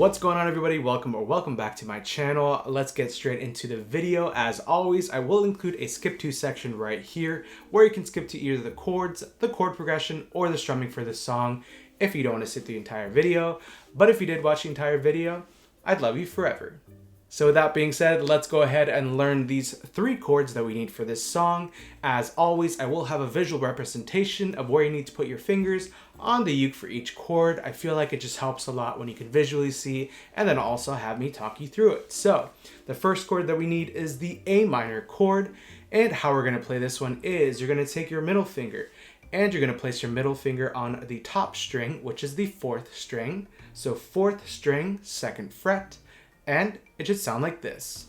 What's going on, everybody? Welcome back to my channel. Let's get straight into the video. As always, I will include a skip to section right here where you can skip to either the chords, the chord progression, or the strumming for this song if you don't want to sit the entire video. But if you did watch the entire video, I'd love you forever. So with that being said, let's go ahead and learn these 3 chords that we need for this song. As always, I will have a visual representation of where you need to put your fingers on the uke for each chord. I feel like it just helps a lot when you can visually see and then also have me talk you through it. So the first chord that we need is the A minor chord, and how we're going to play this one is you're going to take your middle finger and you're going to place your middle finger on the top string, which is the 4th string. So 4th string, 2nd fret, and it should sound like this.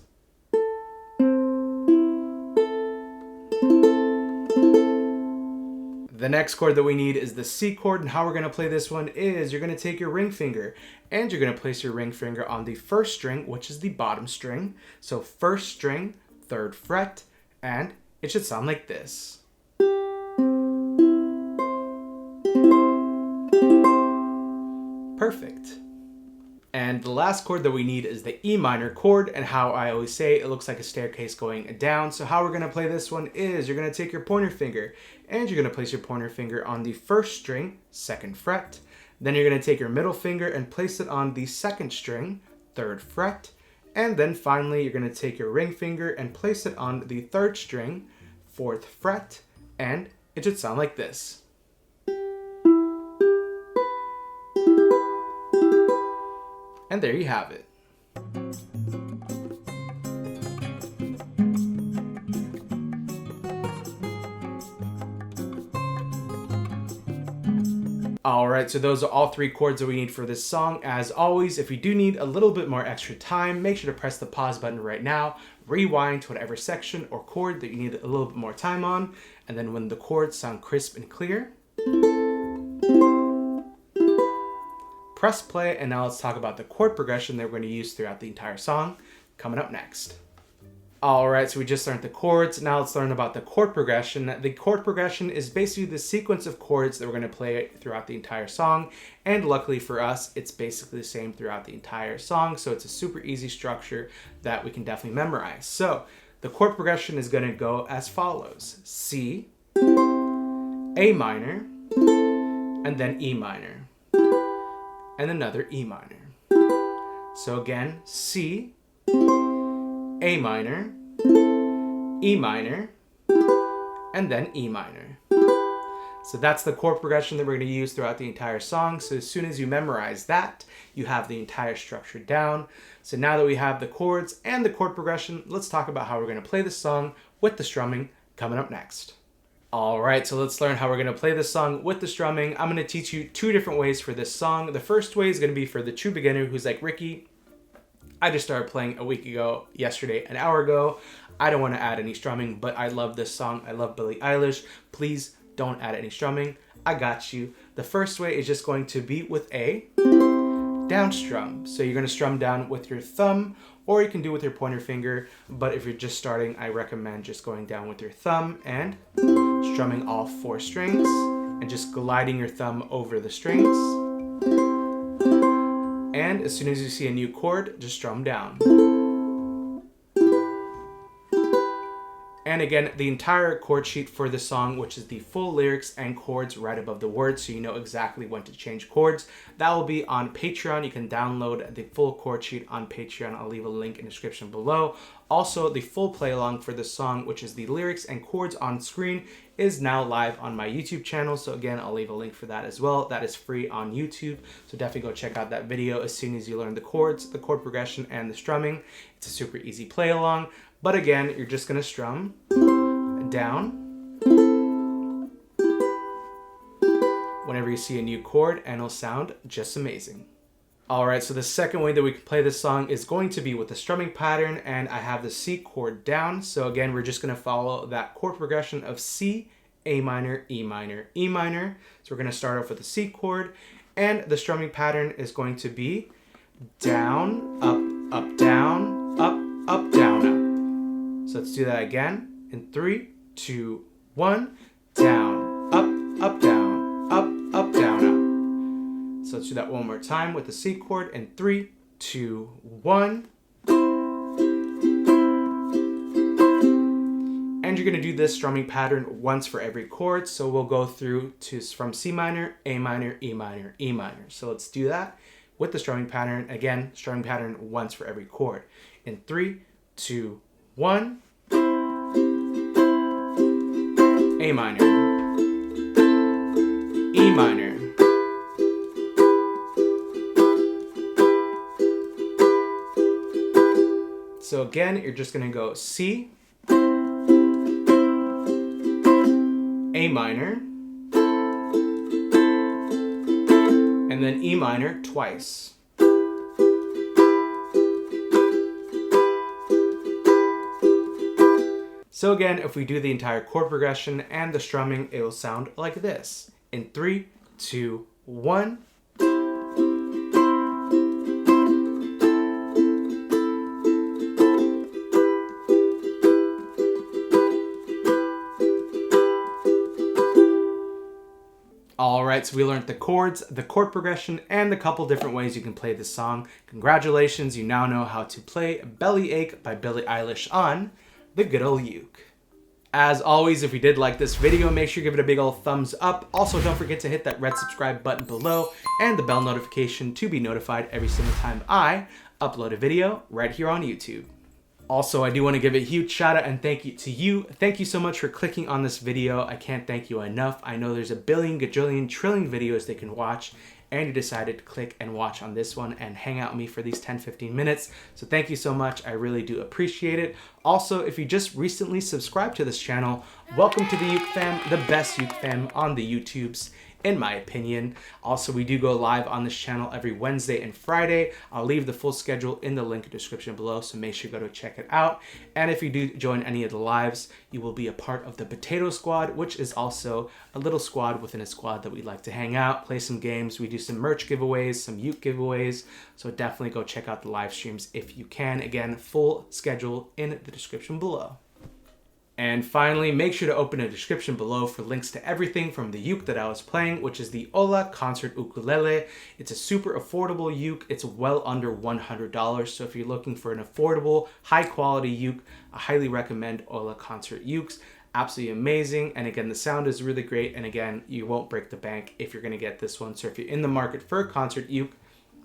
The next chord that we need is the C chord, and how we're going to play this one is you're going to take your ring finger and you're going to place your ring finger on the 1st string, which is the bottom string. So 1st string, 3rd fret, and it should sound like this. Perfect. And the last chord that we need is the E minor chord, and how I always say it looks like a staircase going down. So how we're going to play this one is you're going to take your pointer finger and you're going to place your pointer finger on the 1st string, 2nd fret. Then you're going to take your middle finger and place it on the 2nd string, 3rd fret. And then finally you're going to take your ring finger and place it on the 3rd string, 4th fret, and it should sound like this. And there you have it. Alright, so those are all 3 chords that we need for this song. As always, if you do need a little bit more extra time, make sure to press the pause button right now, rewind to whatever section or chord that you need a little bit more time on, and then when the chords sound crisp and clear, press play, and now let's talk about the chord progression that we're going to use throughout the entire song, coming up next. Alright, so we just learned the chords, now let's learn about the chord progression. The chord progression is basically the sequence of chords that we're going to play throughout the entire song, and luckily for us, it's basically the same throughout the entire song, so it's a super easy structure that we can definitely memorize. So, the chord progression is going to go as follows: C, A minor, and then E minor, and another E minor. So again, C, A minor, E minor, and then E minor. So that's the chord progression that we're going to use throughout the entire song. So as soon as you memorize that, you have the entire structure down. So now that we have the chords and the chord progression, let's talk about how we're going to play this song with the strumming coming up next. Alright, so let's learn how we're going to play this song with the strumming. I'm going to teach you 2 different ways for this song. The first way is going to be for the true beginner who's like, Ricky, I just started playing a week ago, yesterday, an hour ago. I don't want to add any strumming, but I love this song. I love Billie Eilish. Please don't add any strumming. I got you. The first way is just going to be with a down strum. So you're going to strum down with your thumb, or you can do with your pointer finger. But if you're just starting, I recommend just going down with your thumb and strumming all 4 strings and just gliding your thumb over the strings. And as soon as you see a new chord, just strum down. And again, the entire chord sheet for the song, which is the full lyrics and chords right above the words, so you know exactly when to change chords, that will be on Patreon. You can download the full chord sheet on Patreon. I'll leave a link in the description below. Also, the full play along for this song, which is the lyrics and chords on screen, is now live on my YouTube channel. So again, I'll leave a link for that as well. That is free on YouTube. So definitely go check out that video as soon as you learn the chords, the chord progression, and the strumming. It's a super easy play along. But again, you're just going to strum down whenever you see a new chord, and it'll sound just amazing. Alright, so the second way that we can play this song is going to be with the strumming pattern, and I have the C chord down. So again, we're just going to follow that chord progression of C, A minor, E minor, E minor. So we're going to start off with the C chord, and the strumming pattern is going to be down, up, down, up, down, up. So let's do that again in 3, 2, 1, down, up, down, up, down, up. So let's do that one more time with the C chord in 3, 2, 1. And you're going to do this strumming pattern once for every chord. So we'll go through from C minor, A minor, E minor, E minor. So let's do that with the strumming pattern. Again, strumming pattern once for every chord. In 3, 2, 1. A minor, E minor, so again, you're just going to go C, A minor, and then E minor twice. So again, if we do the entire chord progression and the strumming, it will sound like this. In 3, 2, 1. Alright, so we learned the chords, the chord progression, and the couple different ways you can play this song. Congratulations, you now know how to play Bellyache by Billie Eilish on the good old uke. As always, if you did like this video, make sure you give it a big old thumbs up. Also, don't forget to hit that red subscribe button below and the bell notification to be notified every single time I upload a video right here on YouTube. Also, I do want to give a huge shout out and thank you to you. Thank you so much for clicking on this video. I can't thank you enough. I know there's a billion, gajillion, trillion videos they can watch, and you decided to click and watch on this one and hang out with me for these 10-15 minutes. So thank you so much. I really do appreciate it. Also, if you just recently subscribed to this channel, welcome to the Uke fam, the best Uke fam on the YouTubes, in my opinion. Also, we do go live on this channel every Wednesday and Friday. I'll leave the full schedule in the link description below, so make sure you go to check it out. And if you do join any of the lives, you will be a part of the Potato Squad, which is also a little squad within a squad that we like to hang out, play some games. We do some merch giveaways, some uke giveaways, so definitely go check out the live streams if you can. Again, full schedule in the description below. And finally, make sure to open the description below for links to everything from the uke that I was playing, which is the Hola concert ukulele. It's a super affordable uke. It's well under $100. So if you're looking for an affordable, high quality uke, I highly recommend Hola concert ukes. Absolutely amazing. And again, the sound is really great. And again, you won't break the bank if you're going to get this one. So if you're in the market for a concert uke,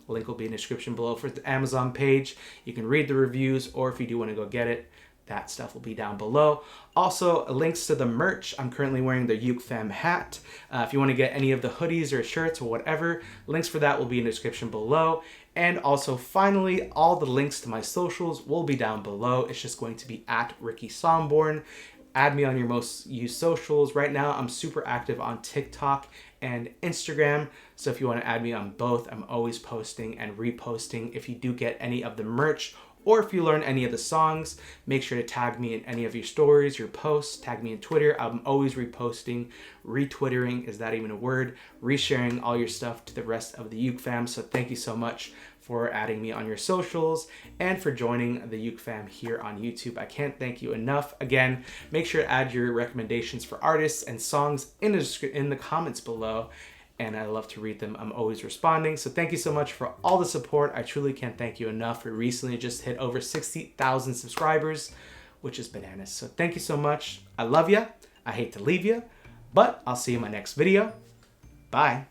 link will be in the description below for the Amazon page. You can read the reviews, or if you do want to go get it, that stuff will be down below. Also, links to the merch. I'm currently wearing the Uke Fam hat. If you want to get any of the hoodies or shirts or whatever, links for that will be in the description below. And also, finally, all the links to my socials will be down below. It's just going to be at Ricky Somborn. Add me on your most used socials. Right now, I'm super active on TikTok and Instagram. So if you want to add me on both, I'm always posting and reposting. If you do get any of the merch, or if you learn any of the songs, make sure to tag me in any of your stories, your posts, tag me in Twitter. I'm always reposting, retwittering, is that even a word? Resharing all your stuff to the rest of the Uke fam. So thank you so much for adding me on your socials and for joining the Uke fam here on YouTube. I can't thank you enough. Again, make sure to add your recommendations for artists and songs in the comments below. And I love to read them. I'm always responding. So thank you so much for all the support. I truly can't thank you enough. We recently just hit over 60,000 subscribers, which is bananas. So thank you so much. I love you. I hate to leave you, but I'll see you in my next video. Bye.